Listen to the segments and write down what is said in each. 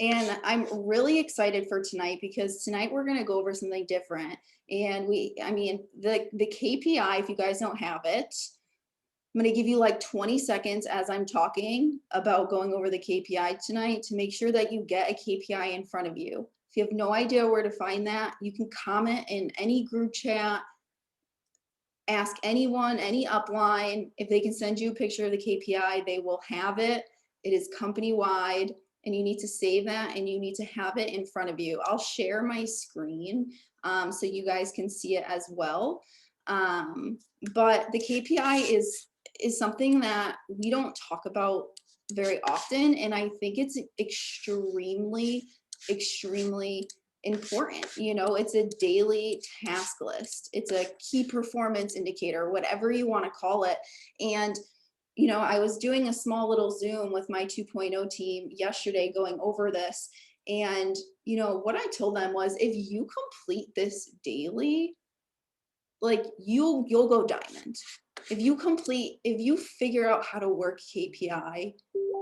And I'm really excited for tonight because tonight we're going to go over something different. And the KPI, if you guys don't have it, I'm going to give you like 20 seconds as I'm talking about going over the KPI tonight to make sure that you get a KPI in front of you. If you have no idea where to find that, you can comment in any group chat, ask anyone, any upline. If they can send you a picture of the KPI, they will have it. It is company wide, and you need to save that and you need to have it in front of you. I'll share my screen so you guys can see it as well. Um, but the KPI is something that we don't talk about very often, and I think it's extremely important. It's a daily task list. It's a key performance indicator, whatever you want to call it. And I was doing a small little Zoom with my 2.0 team yesterday going over this. And what I told them was, if you complete this daily, like you'll go diamond. If you figure out how to work KPI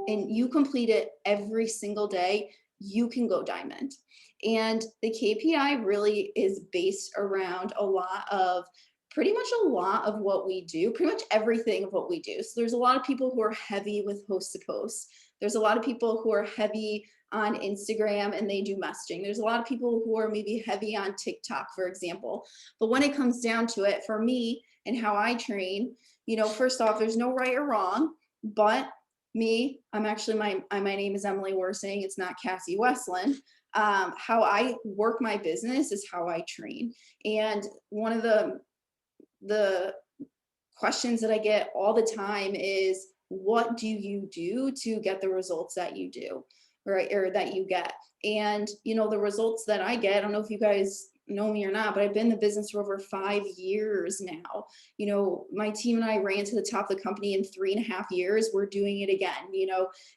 and you complete it every single day, you can go diamond. And the KPI really is based around pretty much a lot of what we do, pretty much everything of what we do. So there's a lot of people who are heavy with host to post. There's a lot of people who are heavy on Instagram and they do messaging. There's a lot of people who are maybe heavy on TikTok, for example. But when it comes down to it, for me and how I train, first off, there's no right or wrong, but I'm actually, my name is Emily Worsing. It's not Cassie Westland. How I work my business is how I train. And one of the questions that I get all the time is, what do you do to get the results that you do, right? Or that you get. And, the results that I get, I don't know if you guys know me or not, but I've been in the business for over 5 years now. My team and I ran to the top of the company in 3.5 years. We're doing it again,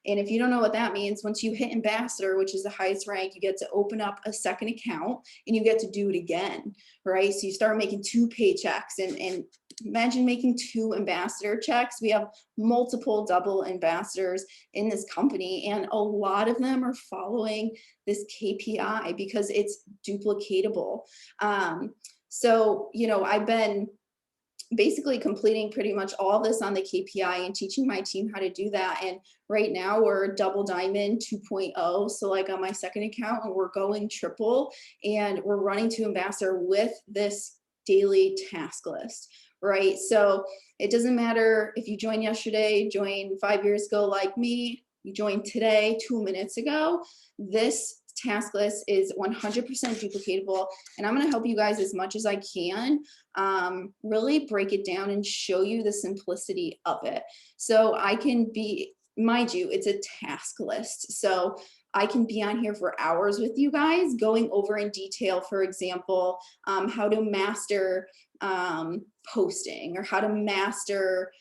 and if you don't know what that means, once you hit ambassador, which is the highest rank, you get to open up a second account and you get to do it again, right? So you start making 2 paychecks, and imagine making 2 ambassador checks. We have multiple double ambassadors in this company, and a lot of them are following this KPI because it's duplicatable. I've been basically completing pretty much all this on the KPI and teaching my team how to do that. And right now we're double diamond 2.0. So like on my second account, and we're going triple, and we're running to ambassador with this daily task list, right? So it doesn't matter if you joined yesterday, joined 5 years ago like me, you joined today, 2 minutes ago. This task list is 100% duplicatable, and I'm going to help you guys as much as I can really break it down and show you the simplicity of it. So I can be, mind you, it's a task list. So I can be on here for hours with you guys going over in detail, for example, how to master posting, or how to master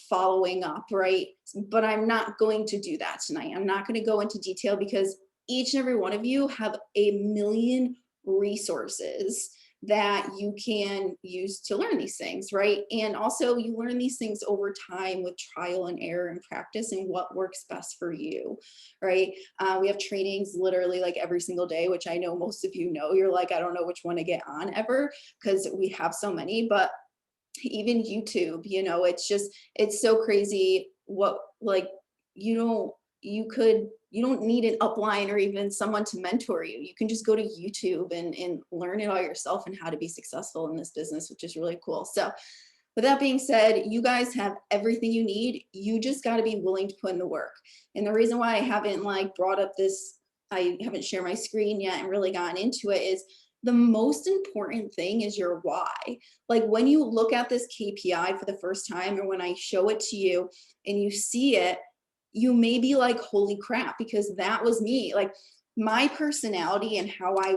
following up, right? But I'm not going to do that tonight. I'm not going to go into detail because each and every one of you have a million resources that you can use to learn these things, right? And also you learn these things over time with trial and error and practice and what works best for you, right? We have trainings literally like every single day, which I know most of you know. You're like, I don't know which one to get on ever because we have so many. But even YouTube, it's so crazy what, like, you don't need an upline or even someone to mentor you. You can just go to YouTube and learn it all yourself and how to be successful in this business, which is really cool. So with that being said, you guys have everything you need. You just got to be willing to put in the work. And the reason why I haven't brought up this, I haven't shared my screen yet and really gotten into it, is the most important thing is your why. Like when you look at this KPI for the first time, or when I show it to you and you see it, you may be like, holy crap, because that was me. Like my personality and how I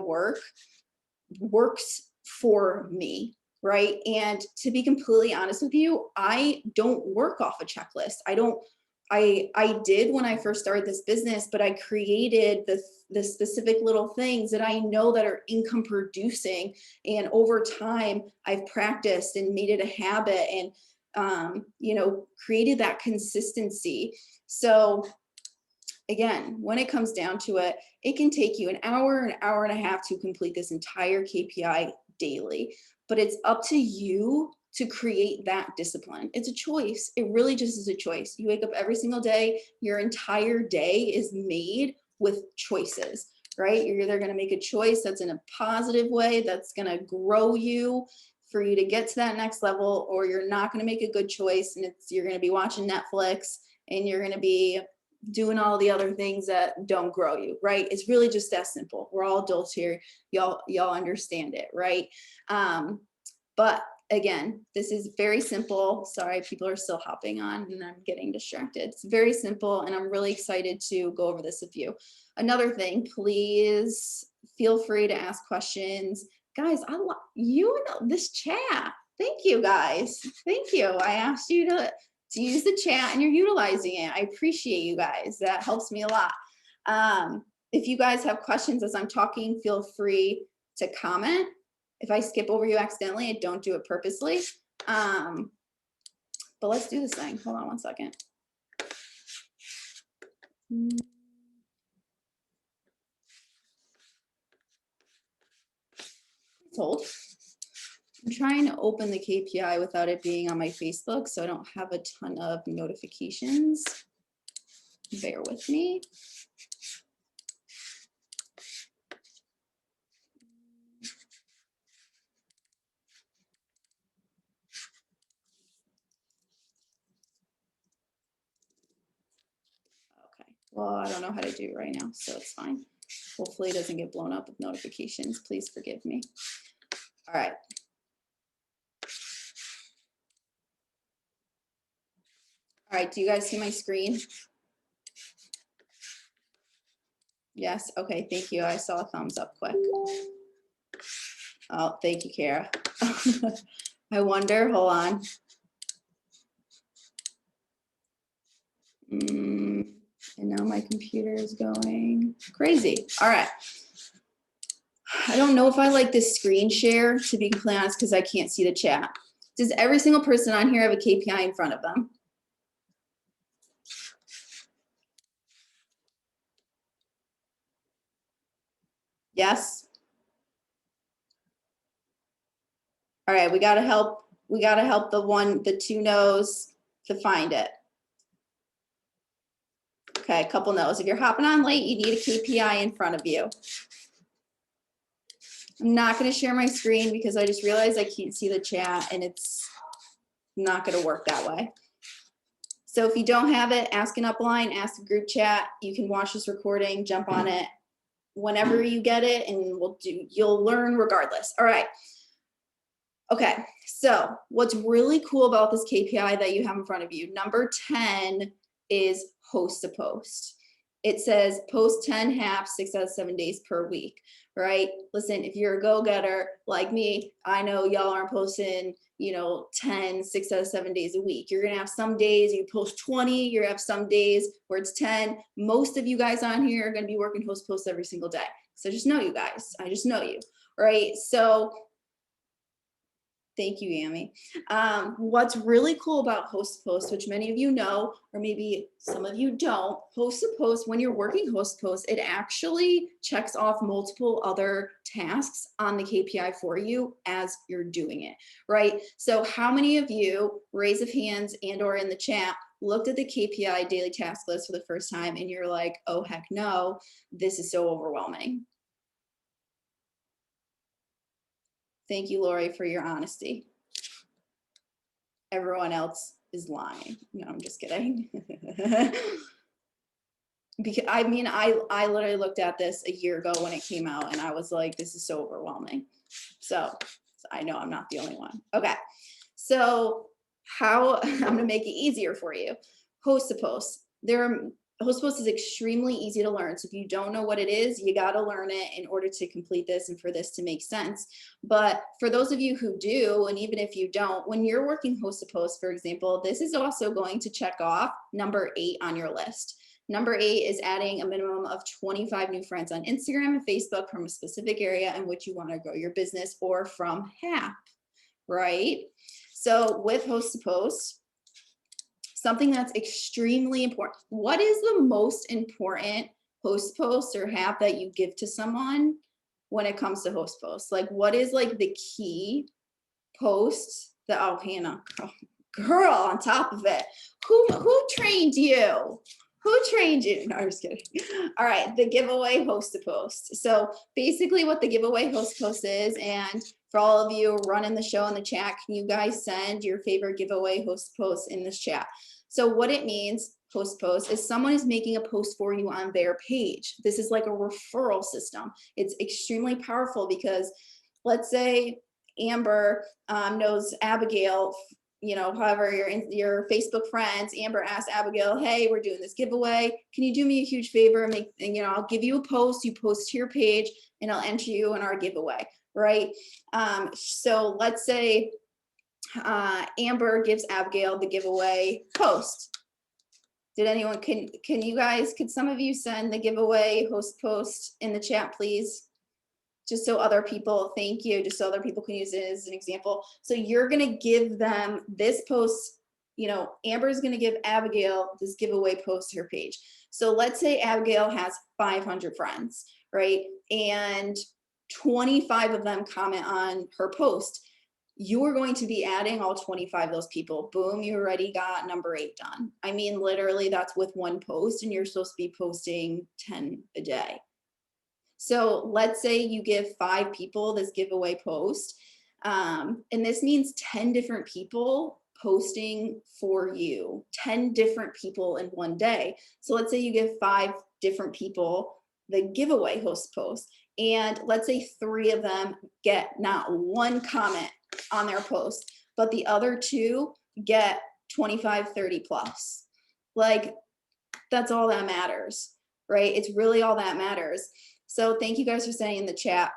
works for me, right? And to be completely honest with you, I don't work off a checklist. I did when I first started this business, but I created the specific little things that I know that are income producing. And over time, I've practiced and made it a habit, and created that consistency. So again, when it comes down to it, it can take you an hour and a half to complete this entire KPI daily, but it's up to you to create that discipline. It's a choice. It really just is a choice. You wake up every single day, your entire day is made with choices, right? You're either going to make a choice that's in a positive way, that's going to grow you for you to get to that next level, or you're not going to make a good choice and you're going to be watching Netflix and you're going to be doing all the other things that don't grow you, right? It's really just that simple. We're all adults here. Y'all understand it, right? But again, this is very simple. Sorry, people are still hopping on and I'm getting distracted. It's very simple and I'm really excited to go over this with you. Another thing, please feel free to ask questions. Guys, I love you know this chat. Thank you guys. Thank you. I asked you to use the chat and you're utilizing it. I appreciate you guys. That helps me a lot. If you guys have questions as I'm talking, feel free to comment. If I skip over you accidentally, I don't do it purposely. But let's do this thing. Hold on one second. Hold. I'm trying to open the KPI without it being on my Facebook, so I don't have a ton of notifications. Bear with me. Okay, well, I don't know how to do it right now, so it's fine. Hopefully it doesn't get blown up with notifications. Please forgive me. All right. All right, do you guys see my screen? Yes, okay, thank you. I saw a thumbs up quick. Oh, thank you, Kara. I wonder, hold on. And now my computer is going crazy. All right. I don't know if I like this screen share, to be completely honest, because I can't see the chat. Does every single person on here have a KPI in front of them? Yes? All right, we gotta help the two no's to find it. Okay, a couple no's. If you're hopping on late, you need a KPI in front of you. I'm not gonna share my screen because I just realized I can't see the chat and it's not gonna work that way. So if you don't have it, ask an upline, ask a group chat. You can watch this recording, jump on it whenever you get it, and you'll learn regardless. All right. Okay, so what's really cool about this KPI that you have in front of you, number 10 is host a post. It says post 10 half 6 out of 7 days per week, right? Listen, if you're a go-getter like me, I know y'all aren't posting, 10, 6 out of 7 days a week. You're gonna have some days you post 20, you're gonna have some days where it's 10. Most of you guys on here are gonna be working host posts every single day. So I just know you guys, I just know you, right? So thank you, Amy. What's really cool about host post, which many of you know, or maybe some of you don't, host a post, when you're working host post, it actually checks off multiple other tasks on the KPI for you as you're doing it, right? So how many of you, raise of hands and or in the chat, looked at the KPI daily task list for the first time and you're like, oh, heck no, this is so overwhelming. Thank you, Lori, for your honesty. Everyone else is lying. No, I'm just kidding. Because I mean, I literally looked at this a year ago when it came out and I was like, this is so overwhelming. So I know I'm not the only one. Okay. So how I'm gonna make it easier for you. Host a post. Host post is extremely easy to learn. So if you don't know what it is, you got to learn it in order to complete this and for this to make sense. But for those of you who do, and even if you don't, when you're working host a post, for example, this is also going to check off number 8 on your list. Number 8 is adding a minimum of 25 new friends on Instagram and Facebook from a specific area in which you want to grow your business, or from half, right? So with host to post, something that's extremely important. What is the most important host post or hap that you give to someone when it comes to host posts? Like, what is like the key post that, oh, Hannah, oh, girl, on top of it, who trained you? Who trained you? No, I'm just kidding. All right, the giveaway host to post. So basically what the giveaway host post is, and for all of you running the show in the chat, can you guys send your favorite giveaway host posts in this chat? So what it means, host post, is someone is making a post for you on their page. This is like a referral system. It's extremely powerful because let's say Amber knows Abigail, you know, however your Facebook friends, Amber asked Abigail, hey, we're doing this giveaway. Can you do me a huge favor? And, you know, I'll give you a post, you post to your page and I'll enter you in our giveaway, right? So let's say Amber gives Abigail the giveaway post. Did anyone, can you guys, could some of you send the giveaway host post in the chat, please? Just so other people, thank you, just so other people can use it as an example. So you're gonna give them this post, you know, Amber's gonna give Abigail this giveaway post to her page. So let's say Abigail has 500 friends, right? And 25 of them comment on her post. You're going to be adding all 25 of those people. Boom, you already got number 8 done. I mean, literally that's with one post and you're supposed to be posting 10 a day. So let's say you give 5 people this giveaway post, and this means 10 different people posting for you, 10 different people in one day. So let's say you give 5 different people the giveaway host post, and let's say 3 of them get not one comment on their post, but the other 2 get 25, 30 plus. Like, that's all that matters, right? It's really all that matters. So thank you guys for saying in the chat.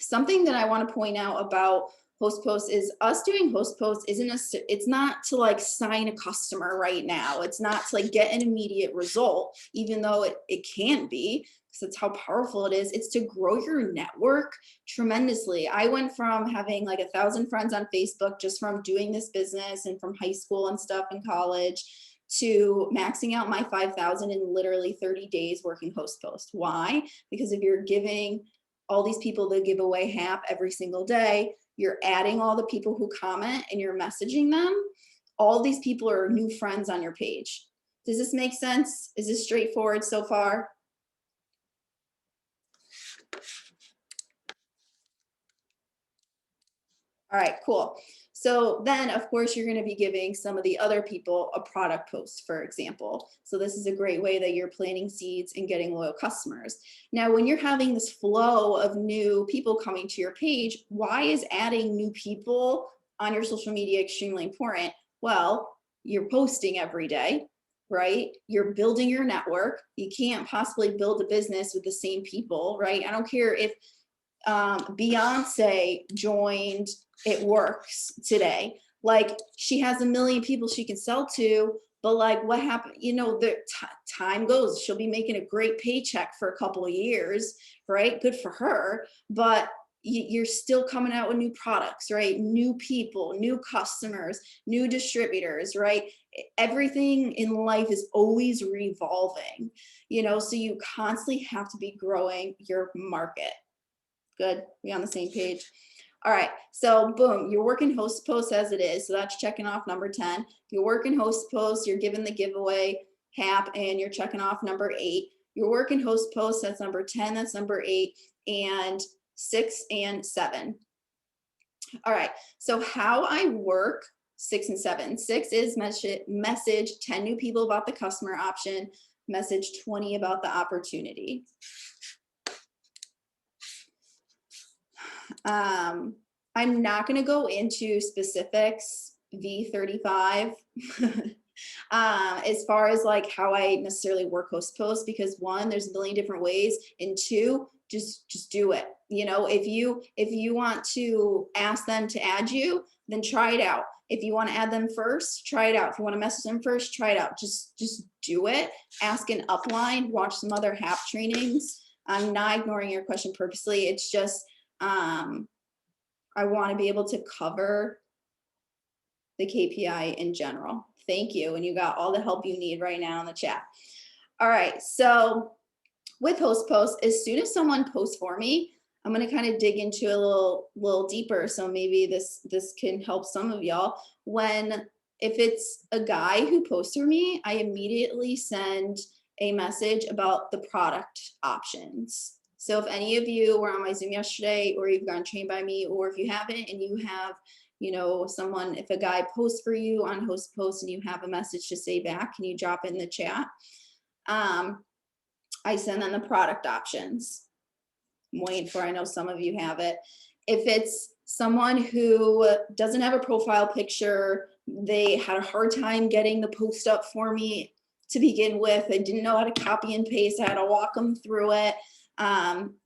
Something that I want to point out about host posts is us doing host posts it's not to like sign a customer right now. It's not to like get an immediate result, even though it can be, because that's how powerful it is. It's to grow your network tremendously. I went from having like 1,000 friends on Facebook just from doing this business and from high school and stuff in college, to maxing out my 5,000 in literally 30 days working host post. Why? Because if you're giving all these people the giveaway hap every single day, you're adding all the people who comment and you're messaging them. All these people are new friends on your page. Does this make sense? Is this straightforward so far? All right, cool. So then, of course, you're going to be giving some of the other people a product post, for example. So this is a great way that you're planting seeds and getting loyal customers. Now, when you're having this flow of new people coming to your page, why is adding new people on your social media extremely important? Well, you're posting every day, right? You're building your network. You can't possibly build a business with the same people, right? I don't care if Beyonce joined It Works today. Like, she has 1 million people she can sell to, but like, what happened? You know, the time goes. She'll be making a great paycheck for a couple of years, right? Good for her. But you're still coming out with new products, right? New people, new customers, new distributors, right? Everything in life is always revolving, you know, so you constantly have to be growing your market. Good, we on the same page. All right, so boom, you're working host posts as it is. So that's checking off number 10. You're working host posts, you're giving the giveaway hap, and you're checking off number 8. You're working host posts, that's number 10, that's number 8, and 6 and 7. All right, so how I work 6 and 7. 6 is message 10 new people about the customer option, message 20 about the opportunity. I'm not going to go into specifics V35 as far as like how I necessarily work host posts, because 1, there's a million different ways, and 2, just do it. You know, if you want to ask them to add you, then try it out. If you want to add them first, try it out. If you want to message them first, try it out. Just do it. Ask an upline, watch some other hap trainings. I'm not ignoring your question purposely. It's just I want to be able to cover the KPI in general. Thank you. And you got all the help you need right now in the chat. All right. So with host posts, as soon as someone posts for me, I'm going to kind of dig into a little deeper. So maybe this can help some of y'all. If it's a guy who posts for me, I immediately send a message about the product options. So if any of you were on my Zoom yesterday, or you've gotten trained by me, or if you haven't and you have, you know, someone, if a guy posts for you on host post and you have a message to say back, can you drop it in the chat? I send them the product options. I'm waiting for, I know some of you have it. If it's someone who doesn't have a profile picture, they had a hard time getting the post up for me to begin with. They didn't know how to copy and paste. I had to walk them through it.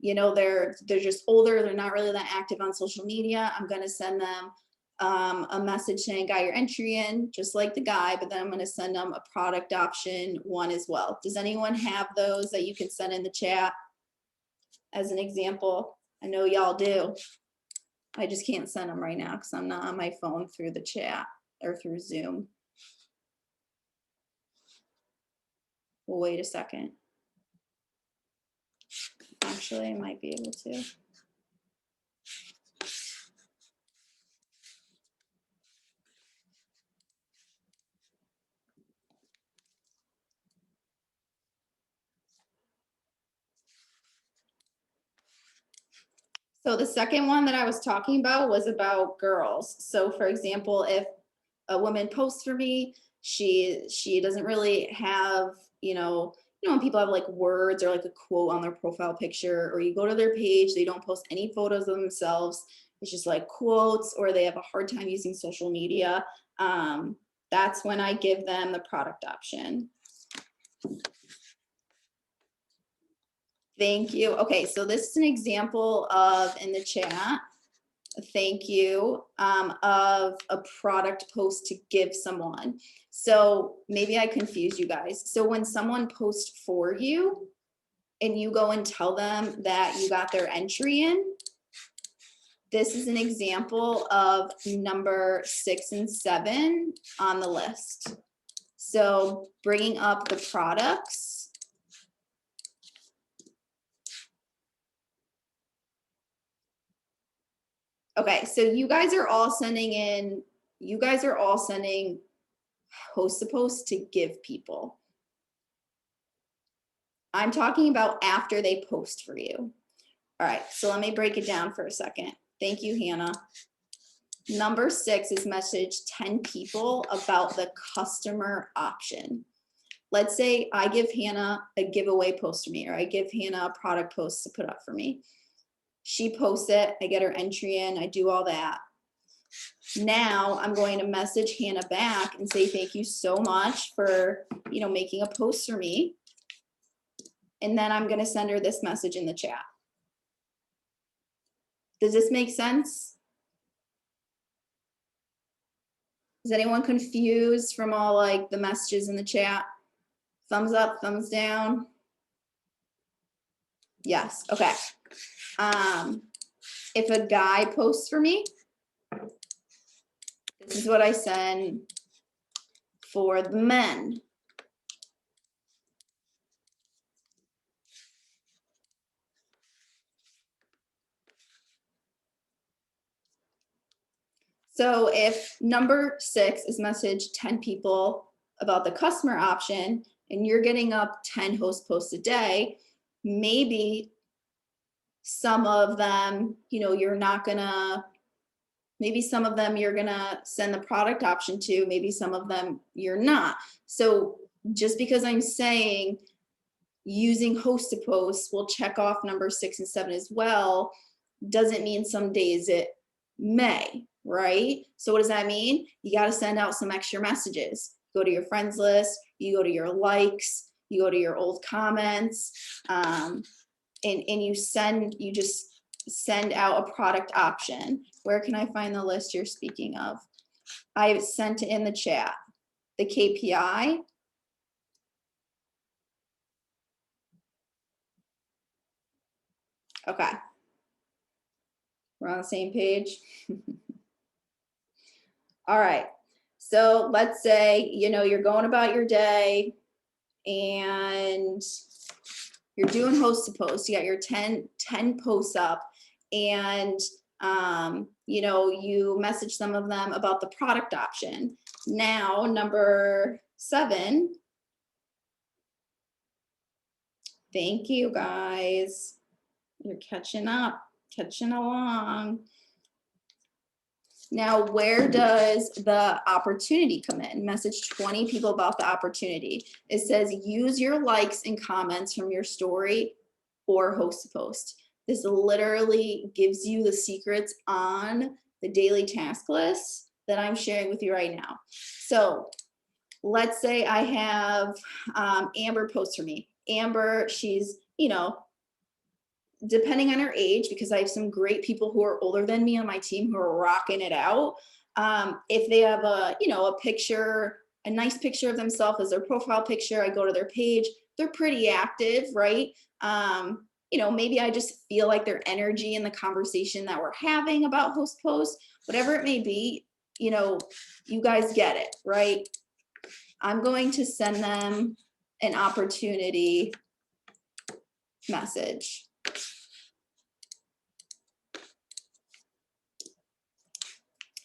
You know, they're just older. They're not really that active on social media. I'm going to send them a message saying, got your entry in, just like the guy, but then I'm going to send them a product option one as well. Does anyone have those that you can send in the chat as an example? I know y'all do. I just can't send them right now because I'm not on my phone through the chat or through Zoom. Well, wait a second. Actually, I might be able to. So the second one that I was talking about was about girls. So for example, if a woman posts for me, she doesn't really have, you know, when people have like words or like a quote on their profile picture, or you go to their page, they don't post any photos of themselves. It's just like quotes, or they have a hard time using social media. That's when I give them the product option. Thank you. Okay, so this is an example of, in the chat, thank you, of a product post to give someone. So maybe I confuse you guys. So when someone posts for you and you go and tell them that you got their entry in, this is an example of number 6 and 7 on the list. So bringing up the products. Okay, so you guys are all sending host to post to give people. I'm talking about after they post for you. All right, so let me break it down for a second. Thank you, Hannah. Number 6 is message 10 people about the customer option. Let's say I give Hannah a giveaway post for me, or I give Hannah a product post to put up for me. She posts it, I get her entry in, I do all that. Now I'm going to message Hannah back and say, thank you so much for, you know, making a post for me. And then I'm going to send her this message in the chat. Does this make sense? Is anyone confused from all like the messages in the chat? Thumbs up, thumbs down. Yes, okay. If a guy posts for me, this is what I send for the men. So if number 6 is message 10 people about the customer option, and you're getting up 10 host posts a day, maybe some of them, you know, maybe some of them you're gonna send the product option to, maybe some of them you're not. So just because I'm saying using host to post will check off number 6 and 7 as well, doesn't mean some days it may, right? So what does that mean? You got to send out some extra messages. Go to your friends list, you go to your likes, you go to your old comments, and you just send out a product option. Where can I find the list you're speaking of? I sent it in the chat. The KPI. Okay. We're on the same page. All right. So let's say, you know, you're going about your day and you're doing host to post. You got your 10 posts up, and you know, you message some of them about the product option. Now, number 7. Thank you guys. You're catching up, catching along. Now, where does the opportunity come in? Message 20 people about the opportunity. It says use your likes and comments from your story or host to post. This literally gives you the secrets on the daily task list that I'm sharing with you right now. So let's say I have Amber post for me. Amber, she's, you know, depending on her age, because I have some great people who are older than me on my team who are rocking it out. If they have a, you know, a picture, a nice picture of themselves as their profile picture, I go to their page, they're pretty active, right? You know, maybe I just feel like their energy in the conversation that we're having about host post, whatever it may be, you know, you guys get it, right? I'm going to send them an opportunity message.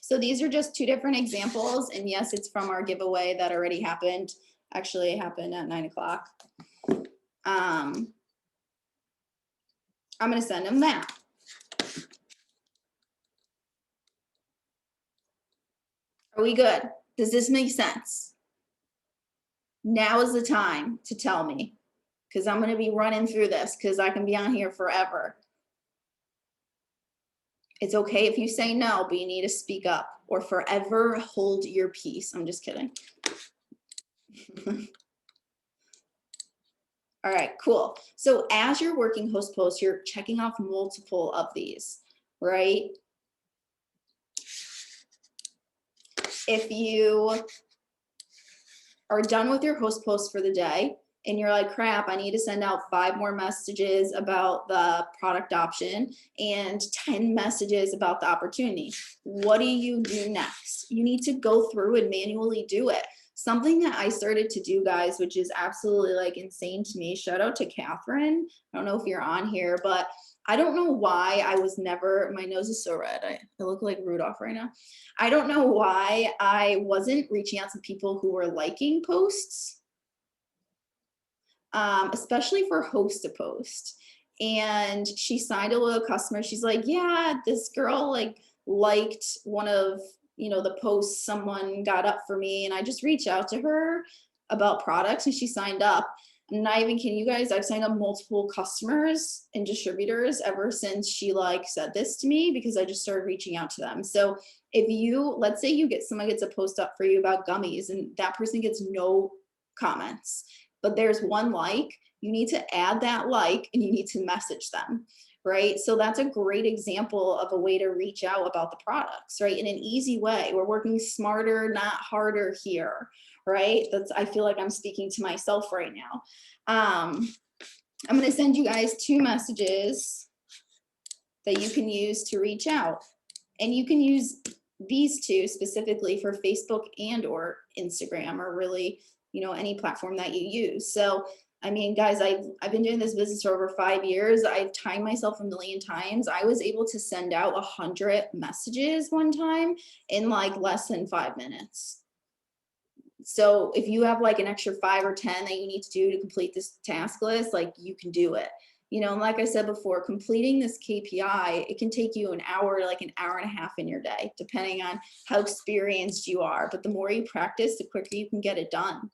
So these are just 2 different examples. And yes, it's from our giveaway that already happened. Actually, it happened at 9 o'clock. I'm going to send them that. Are we good? Does this make sense? Now is the time to tell me, because I'm going to be running through this because I can be on here forever. It's okay if you say no, but you need to speak up or forever hold your peace. I'm just kidding. All right, cool. So as you're working host posts, you're checking off multiple of these, right? If you are done with your host post for the day and you're like, crap, I need to send out 5 more messages about the product option and 10 messages about the opportunity, what do you do next? You need to go through and manually do it. Something that I started to do, guys, which is absolutely like insane to me. Shout out to Catherine. I don't know if you're on here, but I don't know why I was never, my nose is so red. I look like Rudolph right now. I don't know why I wasn't reaching out to people who were liking posts, especially for host to post. And she signed a little customer. She's like, yeah, this girl like liked one of, you know, the posts someone got up for me. And I just reached out to her about products and she signed up. I'm not even kidding you guys. I've signed up multiple customers and distributors ever since she like said this to me, because I just started reaching out to them. So if you, let's say you get, someone gets a post up for you about gummies and that person gets no comments, but there's 1 like, you need to add that like and you need to message them, right? So that's a great example of a way to reach out about the products, right? In an easy way. We're working smarter, not harder here, right? That's, I feel like I'm speaking to myself right now. I'm going to send you guys 2 messages that you can use to reach out. And you can use these 2 specifically for Facebook and or Instagram, or really, you know, any platform that you use. So, I mean, guys, I've been doing this business for over 5 years. I've timed myself a million times. I was able to send out 100 messages one time in like less than 5 minutes. So if you have like an extra 5 or 10 that you need to do to complete this task list, like you can do it. You know, and like I said before, completing this KPI, it can take you an hour to like an hour and a half in your day, depending on how experienced you are. But the more you practice, the quicker you can get it done.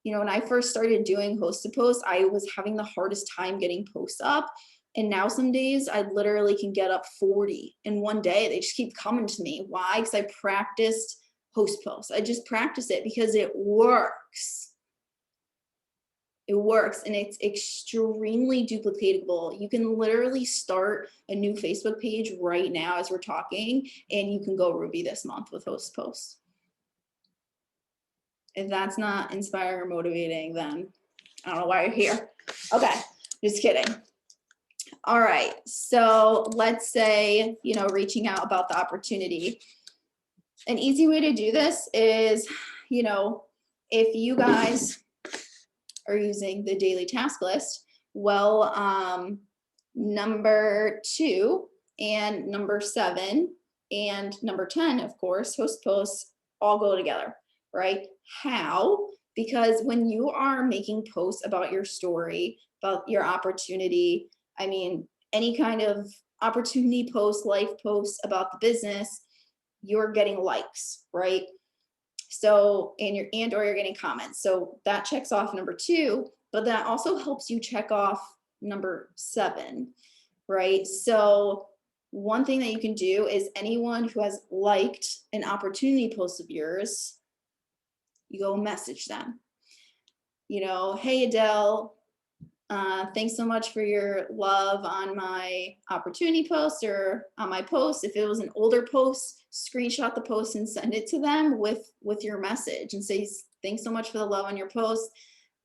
You know, when I first started doing host to post, I was having the hardest time getting posts up. And now some days I literally can get up 40 in one day. They just keep coming to me. Why? Because I practiced host posts. I just practice it because it works. It works and it's extremely duplicatable. You can literally start a new Facebook page right now as we're talking, and you can go Ruby this month with host posts. If that's not inspiring or motivating, then I don't know why you're here. Okay, just kidding. All right, so let's say, you know, reaching out about the opportunity. An easy way to do this is, you know, if you guys are using the daily task list, well, number 2 and number 7 and number 10, of course, host posts all go together, right? How? Because when you are making posts about your story, about your opportunity, I mean, any kind of opportunity post, life posts about the business, you're getting likes, right? So, and or you're getting comments. So that checks off number 2, but that also helps you check off number 7, right? So one thing that you can do is anyone who has liked an opportunity post of yours, you go message them. You know, hey Adele, thanks so much for your love on my opportunity post or on my post. If it was an older post, screenshot the post and send it to them with your message and say, thanks so much for the love on your post.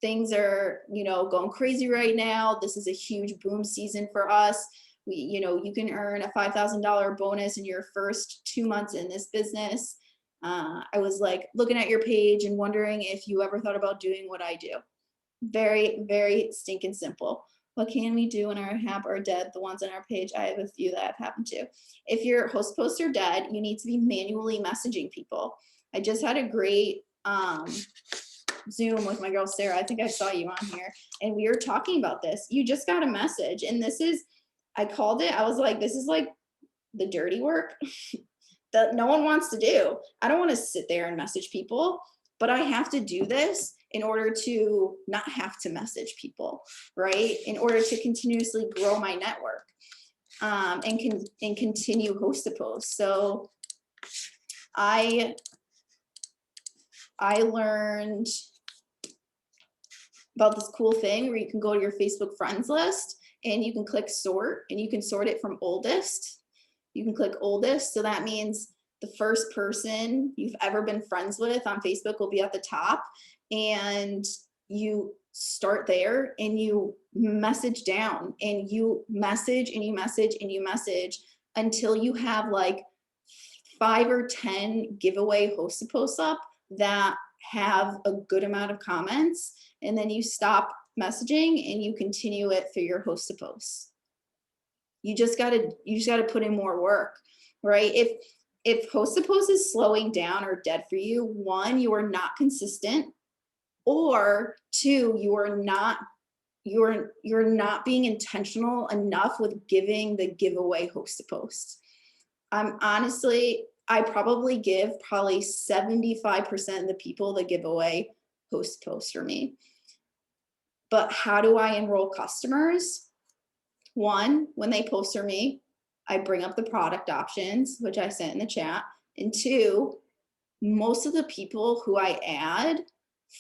Things are, you know, going crazy right now. This is a huge boom season for us. You know, you can earn a $5,000 bonus in your first 2 months in this business. I was like looking at your page and wondering if you ever thought about doing what I do. Very, very stinking simple. What can we do when our app are dead? The ones on our page, I have a few that have happened to. If your host posts are dead, you need to be manually messaging people. I just had a great Zoom with my girl Sarah. I think I saw you on here, and we were talking about this. You just got a message, and this is, I called it, I was like, this is like the dirty work that no one wants to do. I don't want to sit there and message people, but I have to do this in order to not have to message people, right? In order to continuously grow my network and continue host to post. So I learned about this cool thing where you can go to your Facebook friends list and you can click sort, and you can sort it from oldest. You can click oldest. So that means the first person you've ever been friends with on Facebook will be at the top, and you start there and you message down and you message and you message and you message until you have like 5 or 10 giveaway host posts up that have a good amount of comments, and then you stop messaging and you continue it through your host posts. You just gotta put in more work, right? If host post is slowing down or dead for you, 1, you are not consistent, or 2, you're not being intentional enough with giving the giveaway host post. Honestly, I probably give 75% of the people the giveaway host post for me. But how do I enroll customers? 1, when they post for me, I bring up the product options, which I sent in the chat. And 2, most of the people who I add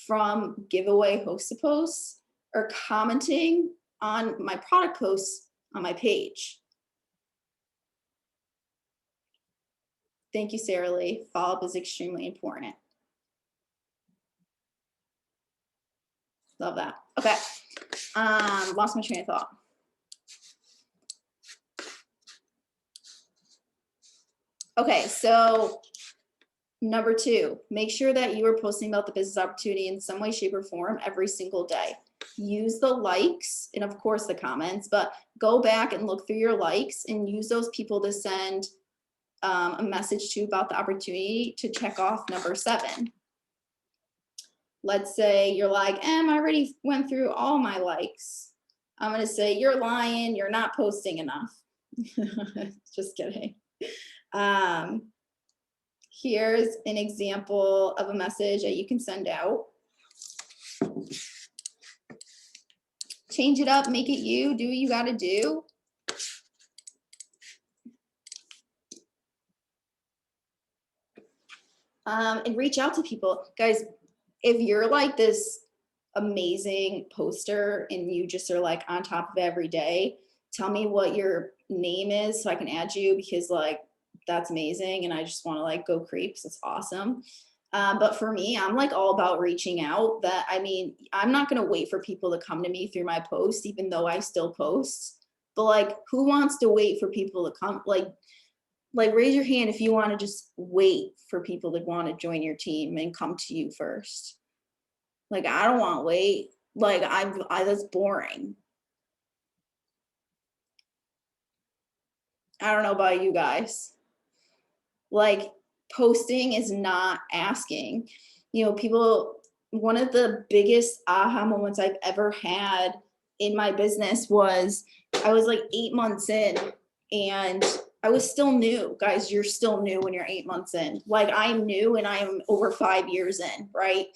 from giveaway host posts are commenting on my product posts on my page. Thank you, Sarah Lee. Follow-up is extremely important. Love that. Okay. Lost my train of thought. Okay, so number 2, make sure that you are posting about the business opportunity in some way, shape, or form every single day. Use the likes and of course the comments, but go back and look through your likes and use those people to send a message to about the opportunity to check off number 7. Let's say you're like, I already went through all my likes. I'm gonna say, you're lying, you're not posting enough. Just kidding. Here's an example of a message that you can send out. Change it up, make it you, do what you gotta do. And reach out to people. Guys, if you're like this amazing poster and you just are like on top of it every day, tell me what your name is so I can add you, because like that's amazing and I just want to like go creeps. It's awesome. But for me, I'm like all about reaching out. That, I mean, I'm not going to wait for people to come to me through my post, even though I still post. But like, who wants to wait for people to come? Like, Like, raise your hand if you want to just wait for people to want to join your team and come to you first. Like, I don't want to wait. Like, that's boring. I don't know about you guys. Like, posting is not asking. You know, people, one of the biggest aha moments I've ever had in my business was I was like 8 months in and I was still new. Guys, you're still new when you're 8 months in. Like, I'm new and I am over 5 years in, right?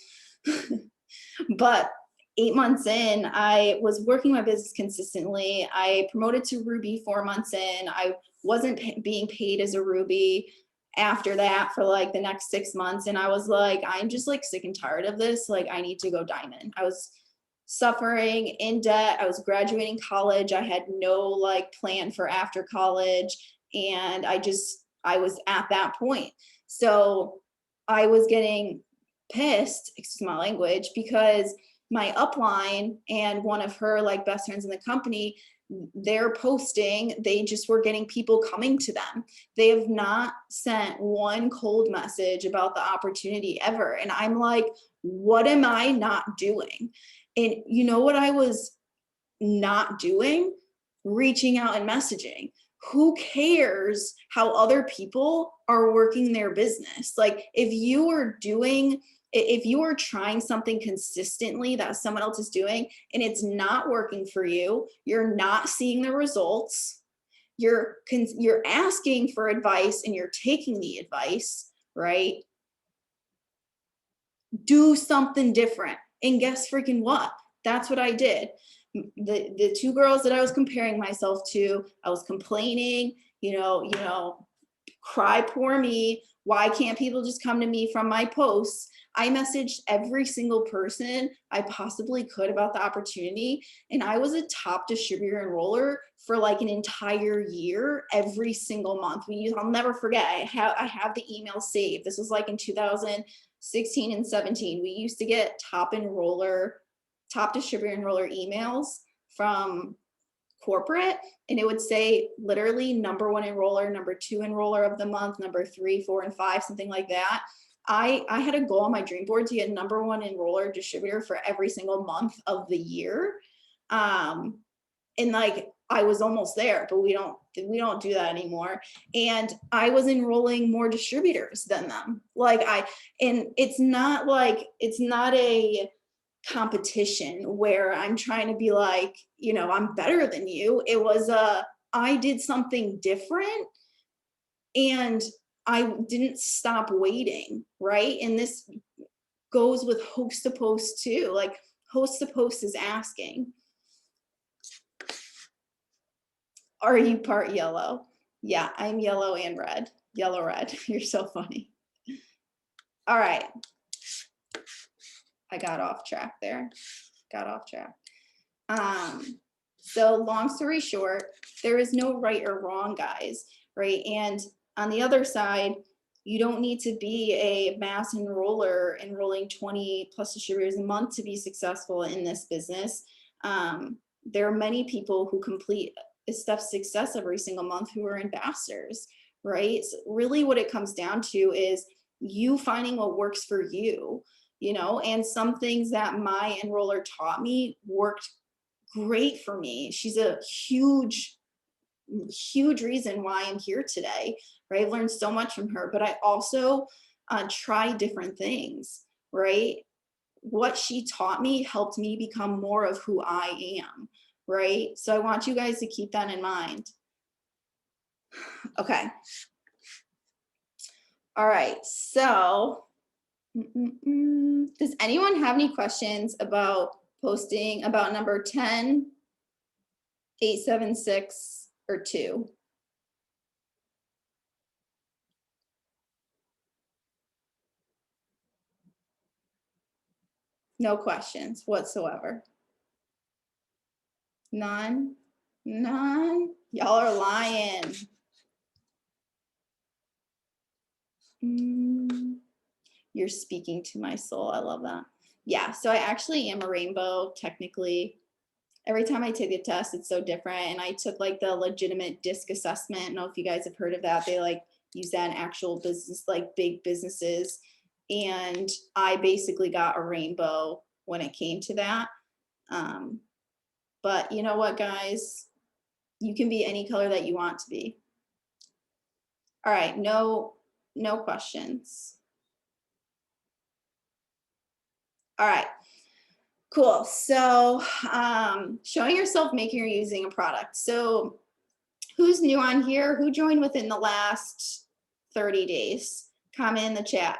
But 8 months in, I was working my business consistently. I promoted to Ruby 4 months in. I wasn't being paid as a Ruby after that for like the next 6 months. And I was like, I'm just like sick and tired of this. Like, I need to go diamond. I was suffering in debt. I was graduating college. I had no like plan for after college. And I was at that point. So I was getting pissed, excuse my language, because my upline and one of her like best friends in the company, they're posting, they just were getting people coming to them. They have not sent one cold message about the opportunity ever. And I'm like, what am I not doing? And you know what I was not doing? Reaching out and messaging. Who cares how other people are working their business? Like, if you are trying something consistently that someone else is doing and it's not working for you, you're not seeing the results, you're asking for advice and you're taking the advice, right? Do something different. And guess freaking what? That's what I did. The two girls that I was comparing myself to, I was complaining, cry poor me. Why can't people just come to me from my posts? I messaged every single person I possibly could about the opportunity. And I was a top distributor enroller for like an entire year, every single month. I'll never forget. I have the email saved. This was like in 2016 and 17. We used to get top distributor enroller emails from corporate, and it would say literally number one enroller, number two enroller of the month, number 3, 4, and 5, something like that. I had a goal on my dream board to get number one enroller distributor for every single month of the year. And like, I was almost there, but we don't do that anymore. And I was enrolling more distributors than them. And it's not a competition where I'm trying to be like, I'm better than you. It was I did something different and I didn't stop waiting, right? And this goes with host to post too. Like, host to post is asking, are you part yellow? Yeah, I'm yellow and red. Yellow, red. You're so funny. All right. I got off track there. So long story short, there is no right or wrong, guys, right? And on the other side, you don't need to be a mass enroller enrolling 20 plus distributors a month to be successful in this business. There are many people who complete a step success every single month who are ambassadors, right? So really what it comes down to is you finding what works for you, and some things that my enroller taught me worked great for me. She's a huge reason why I'm here today, right? I've learned so much from her, but I also try different things, right? What she taught me helped me become more of who I am, right? So I want you guys to keep that in mind. Okay. All right. So does anyone have any questions about posting about number 10, 876, or 2? No questions whatsoever. None. Y'all are lying. You're speaking to my soul. I love that. Yeah, so I actually am a rainbow, technically. Every time I take the test, it's so different. And I took like the legitimate disc assessment. I don't know if you guys have heard of that. They like use that in actual business, like big businesses. And I basically got a rainbow when it came to that. Um, but you know what, guys? You can be any color that you want to be. All right, no questions. All right, cool. So showing yourself making or using a product. So who's new on here? Who joined within the last 30 days? Comment in the chat.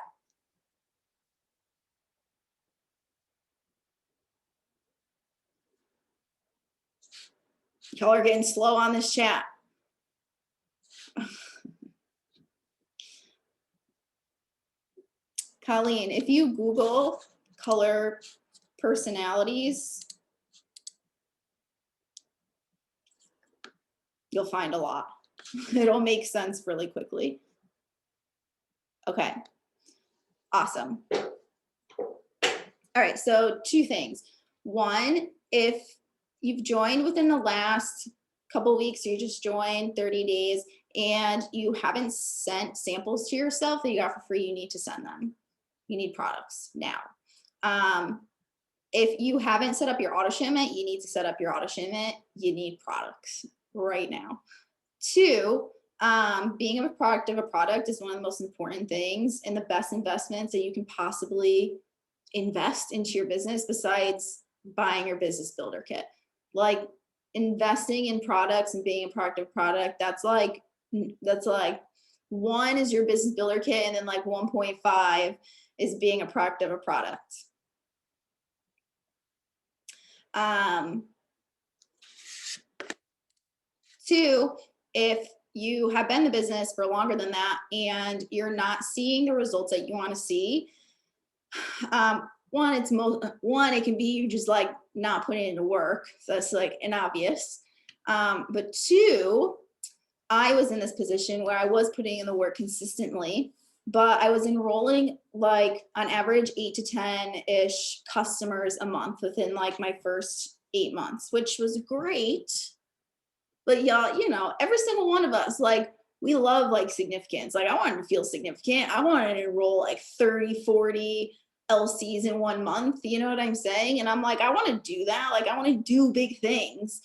Y'all are getting slow on this chat. Colleen, if you Google color personalities, you'll find a lot. It'll make sense really quickly. Okay, awesome. All right, so two things. One, if you've joined within the last couple weeks, or you just joined 30 days, and you haven't sent samples to yourself that you got for free, you need to send them. You need products now. If you haven't set up your auto shipment, you need to set up your auto shipment. You need products right now. Two, being a product of a product is one of the most important things and the best investments that you can possibly invest into your business besides buying your business builder kit. Like investing in products and being a product of product, that's like one is your business builder kit, and then like 1.5 is being a product of a product. Two, if you have been in the business for longer than that and you're not seeing the results that you want to see, one, it can be you just like not putting it into work. So that's like an obvious. But two, I was in this position where I was putting in the work consistently, but I was enrolling like on average 8 to 10-ish customers a month within like my first 8 months, which was great. But y'all, you know, every single one of us, like, we love like significance. Like, I wanted to feel significant. I wanted to enroll like 30, 40 LCs in 1 month. You know what I'm saying? And I'm like, I want to do that. Like, I want to do big things.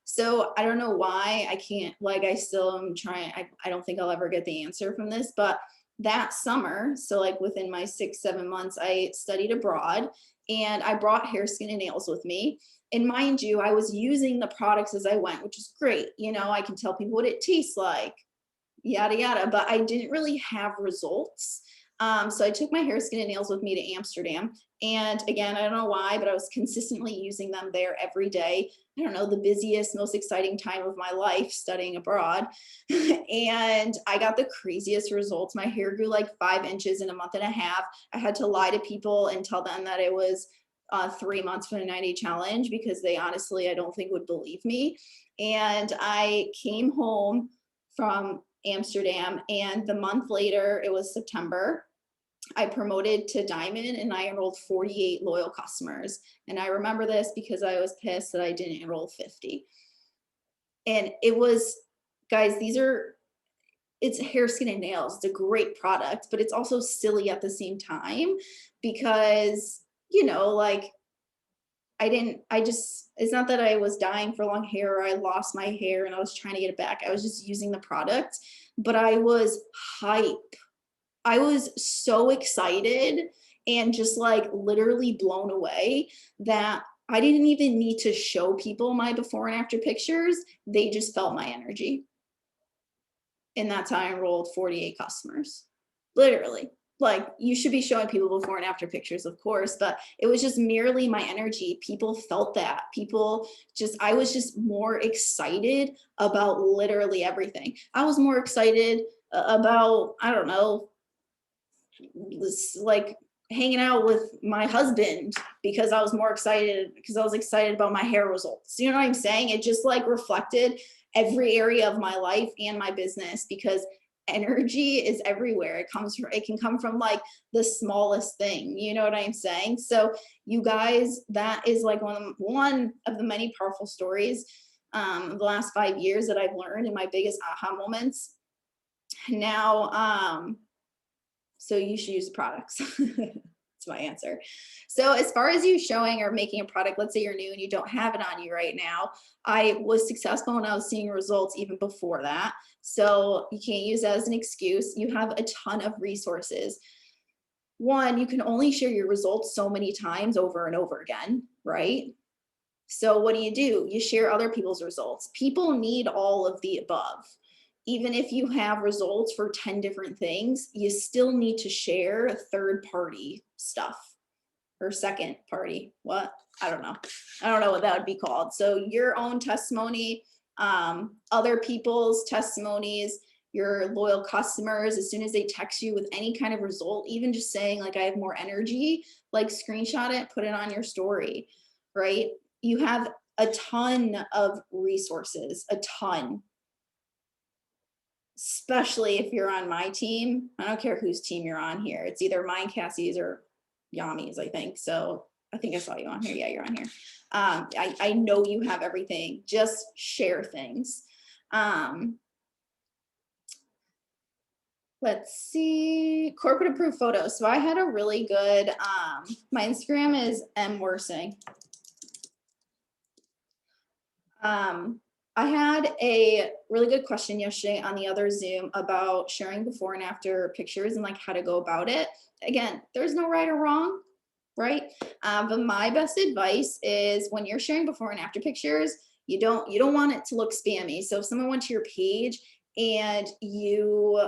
So I don't know why I can't, like, I still am trying. I don't think I'll ever get the answer from this, but that summer, so like within my 6-7 months, I studied abroad and I brought hair, skin, and nails with me. And mind you, I was using the products as I went, which is great. You know, I can tell people what it tastes like, yada, yada, but I didn't really have results. So I took my hair, skin, and nails with me to Amsterdam. And again, I don't know why, but I was consistently using them there every day. I don't know, the busiest, most exciting time of my life studying abroad. And I got the craziest results. My hair grew like 5 inches in a month and a half. I had to lie to people and tell them that it was 3 months for the 90 challenge because they honestly, I don't think would believe me. And I came home from Amsterdam, and the month later, it was September, I promoted to diamond and I enrolled 48 loyal customers. And I remember this because I was pissed that I didn't enroll 50. And it was, guys, it's hair, skin, and nails. It's a great product, but it's also silly at the same time because, you know, like, it's not that I was dying for long hair or I lost my hair and I was trying to get it back. I was just using the product, but I was hype. I was so excited and just like literally blown away that I didn't even need to show people my before and after pictures. They just felt my energy. And that's how I enrolled 48 customers, literally. Like, you should be showing people before and after pictures, of course, but it was just merely my energy. People felt that. I was just more excited about literally everything. I was more excited about, I don't know, like hanging out with my husband because I was excited about my hair results. You know what I'm saying? It just like reflected every area of my life and my business because energy is everywhere. It can come from like the smallest thing. You know what I'm saying? So you guys, that is like one of the many powerful stories of the last 5 years that I've learned, and my biggest aha moments. Now, so you should use the products. That's my answer. So as far as you showing or making a product, let's say you're new and you don't have it on you right now. I was successful and I was seeing results even before that. So you can't use that as an excuse. You have a ton of resources. One, you can only share your results so many times over and over again, right? So what do? You share other people's results. People need all of the above. Even if you have results for 10 different things, you still need to share third party stuff or second party. What? I don't know. I don't know what that would be called. So your own testimony, other people's testimonies, your loyal customers, as soon as they text you with any kind of result, even just saying like, I have more energy, like screenshot it, put it on your story, right? You have a ton of resources, a ton, especially if you're on my team. I don't care whose team you're on here. It's either mine, Cassie's, or Yami's, I think. So I think I saw you on here. Yeah, you're on here. I know you have everything. Just share things. Let's see, corporate approved photos. So I had a really good, my Instagram is mworsing. I had a really good question yesterday on the other Zoom about sharing before and after pictures and like how to go about it. Again, there's no right or wrong, right? But my best advice is when you're sharing before and after pictures, you don't want it to look spammy. So if someone went to your page and you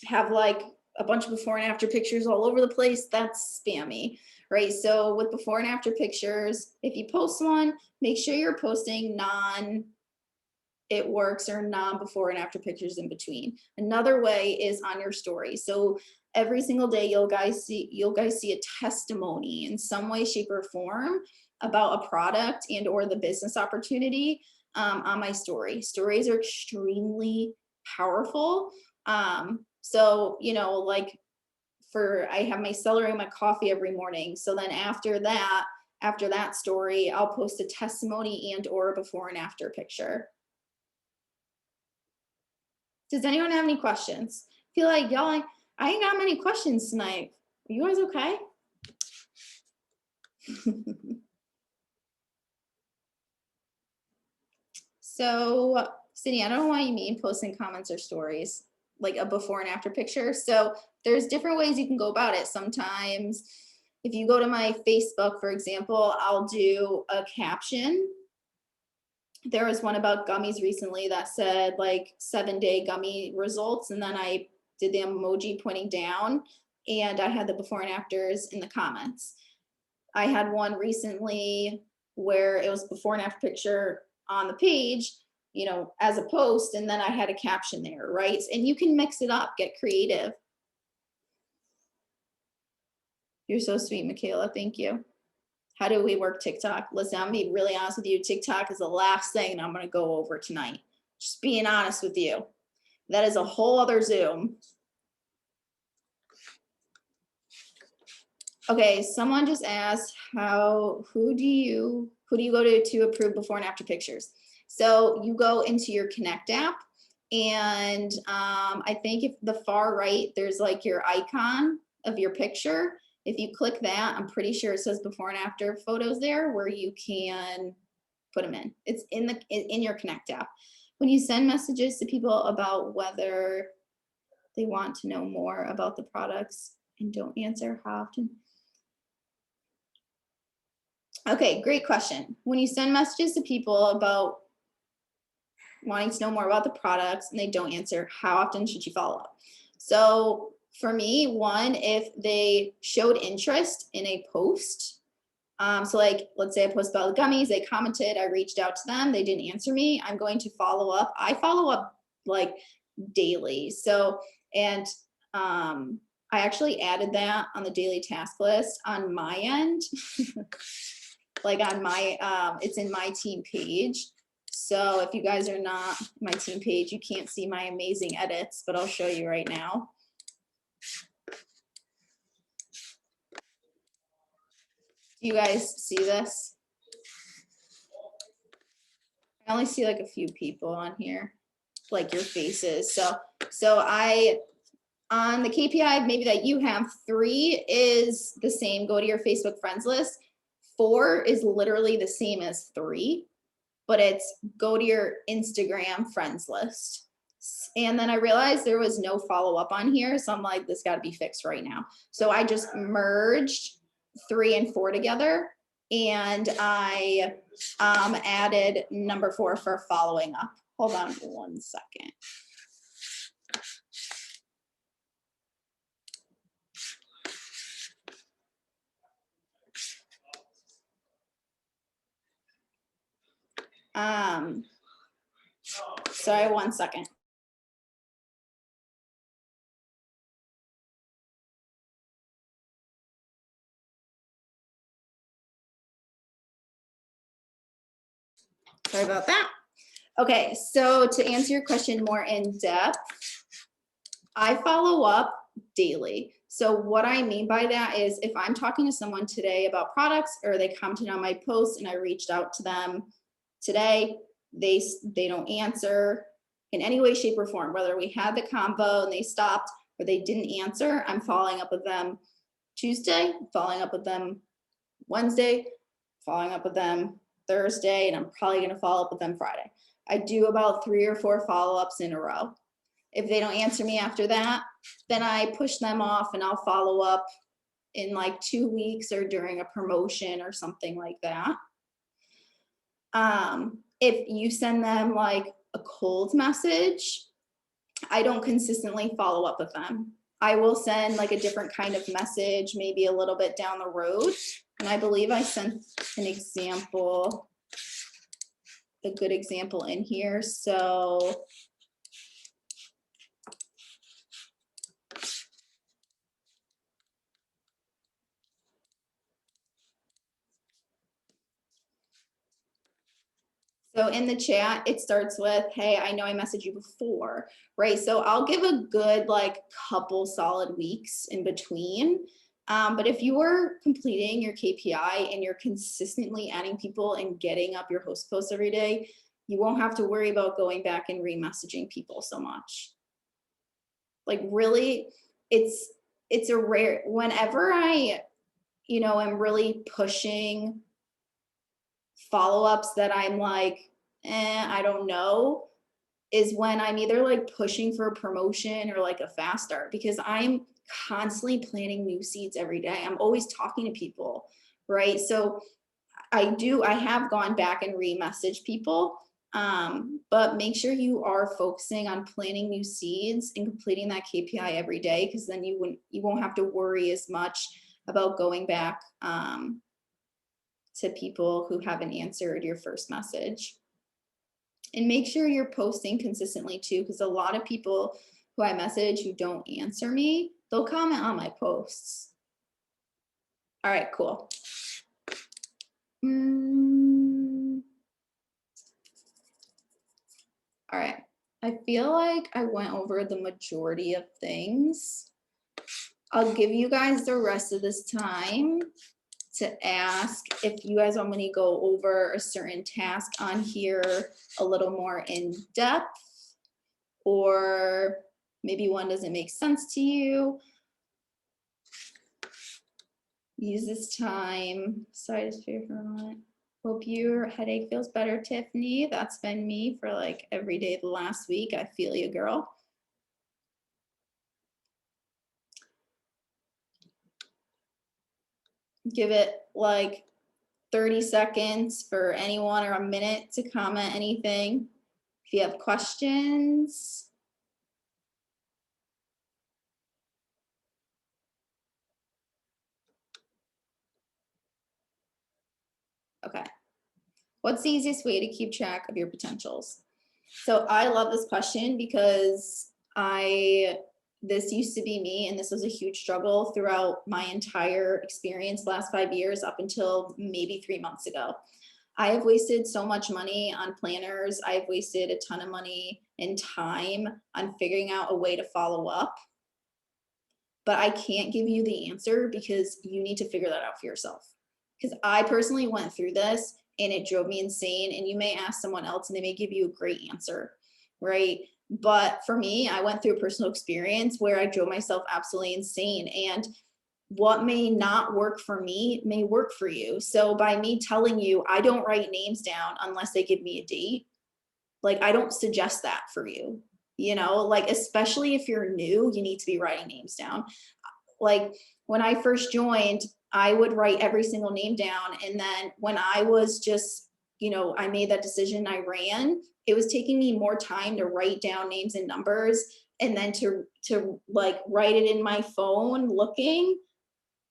have like a bunch of before and after pictures all over the place, that's spammy, right? So with before and after pictures, if you post one, make sure you're posting it works or non before and after pictures in between. Another way is on your story. So every single day you'll guys see a testimony in some way, shape, or form about a product and or the business opportunity on my story. Stories are extremely powerful. So, you know, like I have my celery and my coffee every morning. So then after that story, I'll post a testimony and or a before and after picture. Does anyone have any questions? I feel like y'all, I ain't got many questions tonight. Are you guys okay? So, Sydney, I don't know why you mean posting comments or stories, like a before and after picture. So there's different ways you can go about it. Sometimes if you go to my Facebook, for example, I'll do a caption. There was one about gummies recently that said like 7-day gummy results. And then I did the emoji pointing down and I had the before and afters in the comments. I had one recently where it was before and after picture on the page, you know, as a post, and then I had a caption there, right? And you can mix it up, get creative. You're so sweet, Michaela. Thank you. How do we work TikTok? Listen, I'm gonna be really honest with you. TikTok is the last thing I'm gonna go over tonight. Just being honest with you. That is a whole other Zoom. Okay, someone just asked who do you go to approve before and after pictures? So you go into your Connect app, and I think if the far right, there's like your icon of your picture. If you click that, I'm pretty sure it says before and after photos there where you can put them in. It's in your Connect app. When you send messages to people about whether they want to know more about the products and don't answer, how often? Okay, great question. When you send messages to people about wanting to know more about the products and they don't answer, how often should you follow up? So for me, one, if they showed interest in a post, so like, let's say I post about the gummies, they commented, I reached out to them, they didn't answer me, I'm going to follow up. I follow up like daily. So, and I actually added that on the daily task list on my end. Like on my, it's in my team page. So if you guys are not my team page, you can't see my amazing edits, but I'll show you right now. Do you guys see this? I only see like a few people on here, like your faces. So on the KPI maybe that you have, 3 is the same, go to your Facebook friends list. 4 is literally the same as 3, but it's go to your Instagram friends list. And then I realized there was no follow-up on here. So I'm like, this got to be fixed right now. So I just merged 3 and 4 together, and I added number 4 for following up. Hold on 1 second. Sorry, 1 second. Sorry about that. Okay, so to answer your question more in depth, I follow up daily. So what I mean by that is if I'm talking to someone today about products, or they commented on my post and I reached out to them today, they don't answer in any way, shape, or form, whether we had the convo and they stopped or they didn't answer, I'm following up with them Tuesday, following up with them Wednesday, following up with them Thursday, and I'm probably going to follow up with them Friday. I do about 3 or 4 follow-ups in a row. If they don't answer me after that, then I push them off and I'll follow up in like 2 weeks or during a promotion or something like that. If you send them like a cold message, I don't consistently follow up with them. I will send like a different kind of message, maybe a little bit down the road. And I believe I sent an example, a good example in here. So in the chat, it starts with, hey, I know I messaged you before, right? So I'll give a good like couple solid weeks in between. But if you are completing your KPI and you're consistently adding people and getting up your host posts every day, you won't have to worry about going back and re-messaging people so much. Like really, it's a rare, whenever I, am really pushing follow-ups that I'm like, I don't know, is when I'm either like pushing for a promotion or like a fast start, because I'm constantly planting new seeds every day. I'm always talking to people, right? So I have gone back and re-messaged people, but make sure you are focusing on planting new seeds and completing that KPI every day, because then you won't have to worry as much about going back to people who haven't answered your first message. And make sure you're posting consistently too, because a lot of people who I message who don't answer me, they'll comment on my posts. All right, cool. All right, I feel like I went over the majority of things. I'll give you guys the rest of this time to ask if you guys want me to go over a certain task on here a little more in depth, or maybe one doesn't make sense to you. Use this time. Sorry, just for a moment. Hope your headache feels better, Tiffany. That's been me for like every day of the last week. I feel you, girl. Give it like 30 seconds for anyone, or a minute, to comment anything. If you have questions. Okay. What's the easiest way to keep track of your potentials? So I love this question because this used to be me, and this was a huge struggle throughout my entire experience last 5 years up until maybe 3 months ago. I have wasted so much money on planners. I've wasted a ton of money and time on figuring out a way to follow up. But I can't give you the answer because you need to figure that out for yourself. Because I personally went through this and it drove me insane. And you may ask someone else and they may give you a great answer, right? But for me, I went through a personal experience where I drove myself absolutely insane. And what may not work for me may work for you. So by me telling you, I don't write names down unless they give me a date, like I don't suggest that for you. Like especially if you're new, you need to be writing names down. Like when I first joined, I would write every single name down. And then when I was just, I made that decision, I ran, it was taking me more time to write down names and numbers and then to like write it in my phone looking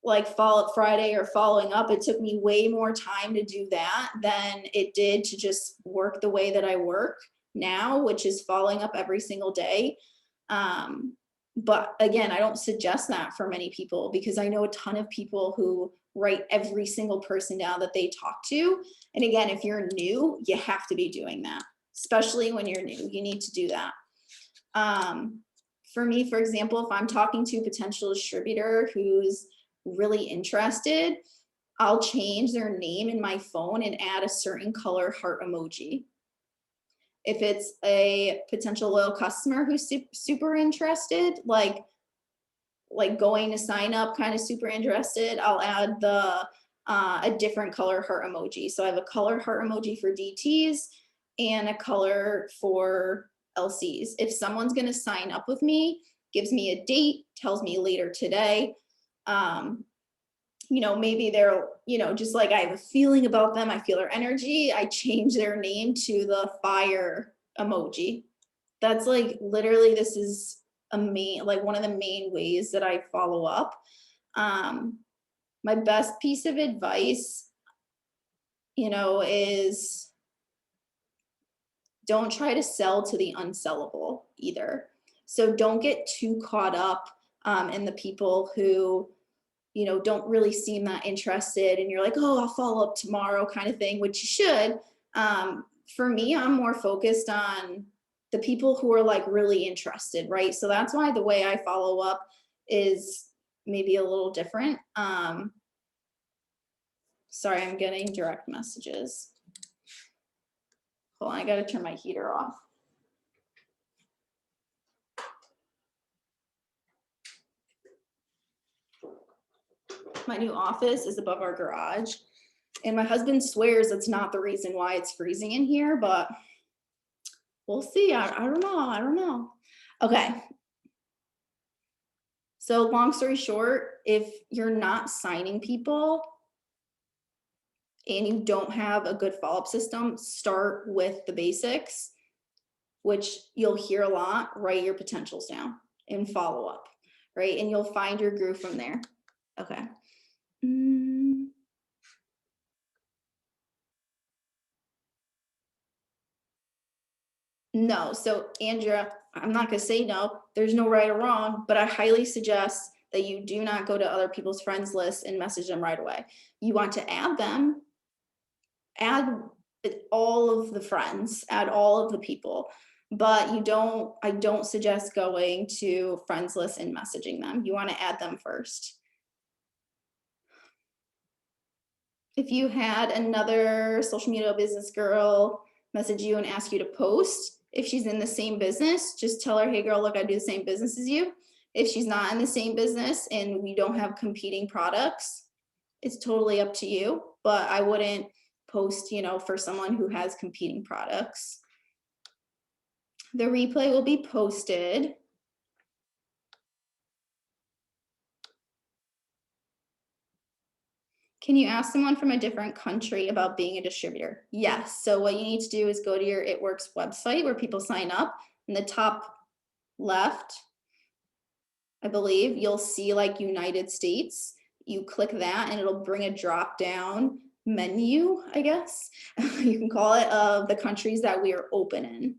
like Follow Up Friday or following up. It took me way more time to do that than it did to just work the way that I work now, which is following up every single day. But again, I don't suggest that for many people because I know a ton of people who write every single person down that they talk to. And again, if you're new, you have to be doing that, especially when you're new, you need to do that. For me, for example, if I'm talking to a potential distributor who's really interested, I'll change their name in my phone and add a certain color heart emoji. If it's a potential loyal customer who's super interested, like going to sign up, kind of super interested, I'll add a different color heart emoji. So I have a color heart emoji for DTs and a color for LCs. If someone's going to sign up with me, gives me a date, tells me later today, maybe they're, just like I have a feeling about them, I feel their energy, I change their name to the fire emoji. That's like literally, this is one of the main ways that I follow up. My best piece of advice, is don't try to sell to the unsellable either. So don't get too caught up in the people who, don't really seem that interested and you're like, oh, I'll follow up tomorrow kind of thing, which you should. For me, I'm more focused on the people who are like really interested, right? So that's why the way I follow up is maybe a little different. Sorry, I'm getting direct messages. Hold on, I gotta turn my heater off. My new office is above our garage. And my husband swears that's not the reason why it's freezing in here, but we'll see. I don't know. I don't know. Okay. So long story short, if you're not signing people and you don't have a good follow-up system, start with the basics, which you'll hear a lot. Write your potentials down and follow up, right? And you'll find your groove from there. Okay. No. So Andrea, I'm not going to say no. There's no right or wrong, but I highly suggest that you do not go to other people's friends lists and message them right away. You want to add them, add all of the friends, add all of the people, but I don't suggest going to friends lists and messaging them. You want to add them first. If you had another social media business girl message you and ask you to post, if she's in the same business, just tell her, hey girl, look, I do the same business as you. If she's not in the same business and we don't have competing products, it's totally up to you, but I wouldn't post, for someone who has competing products. The replay will be posted. Can you ask someone from a different country about being a distributor? Yes. So what you need to do is go to your It Works website where people sign up. In the top left, I believe, you'll see like United States. You click that and it'll bring a drop down menu, I guess you can call it, of the countries that we are open in.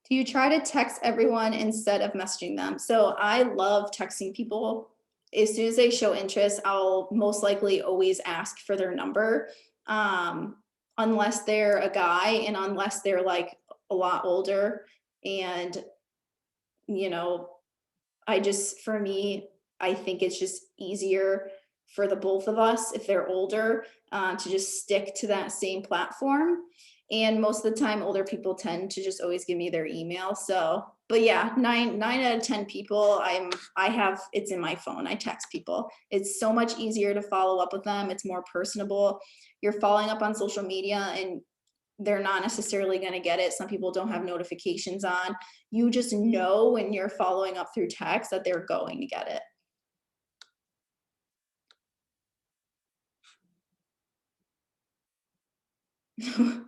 Do you try to text everyone instead of messaging them? So I love texting people. As soon as they show interest, I'll most likely always ask for their number. Um, Unless they're a guy and unless they're like a lot older. And, you know, for me, I think it's just easier for the both of us if they're older to just stick to that same platform. And most of the time, older people tend to just always give me their email. So, but yeah, nine out of 10 people, I have it's in my phone. I text people. It's so much easier to follow up with them. It's more personable. You're following up on social media, and they're not necessarily going to get it. Some people don't have notifications on. You just know when you're following up through text that they're going to get it.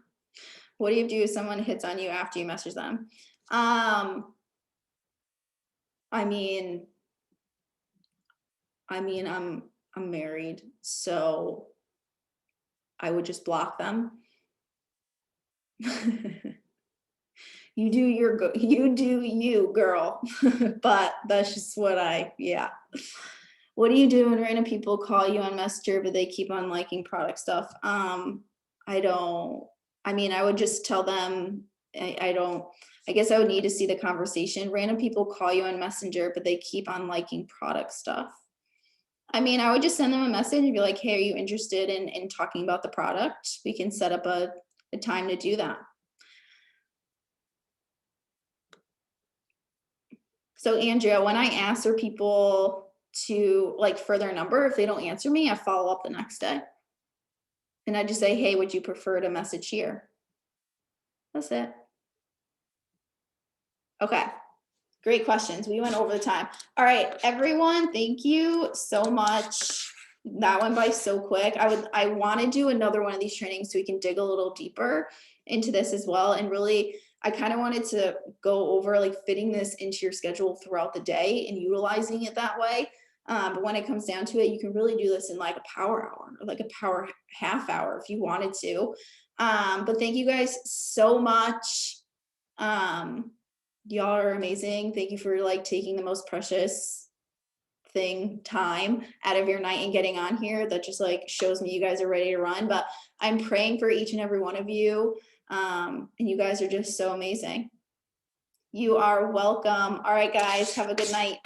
What do you do if someone hits on you after you message them? Um, I mean, I'm married, so I would just block them. You do you, girl. But that's just yeah. What do you do when random people call you on Messenger, but they keep on liking product stuff? I don't, I mean, I would just tell them, I don't, I guess I would need to see the conversation. Random people call you on Messenger, but they keep on liking product stuff. I mean, I would just send them a message and be like, hey, are you interested in talking about the product? We can set up a time to do that. So Andrea, when I ask for people to like for their number, if they don't answer me, I follow up the next day. And I just say, hey, would you prefer to message here? That's it. Okay. Great questions. We went over the time. All right, everyone, thank you so much. That went by so quick. I want to do another one of these trainings so we can dig a little deeper into this as well. And really, I kind of wanted to go over like fitting this into your schedule throughout the day and utilizing it that way. But when it comes down to it, you can really do this in like a power hour or like a power half hour if you wanted to. But thank you guys so much. Y'all are amazing. Thank you for like taking the most precious time out of your night and getting on here. That just like shows me you guys are ready to run. But I'm praying for each and every one of you. And you guys are just so amazing. You are welcome. All right, guys, have a good night.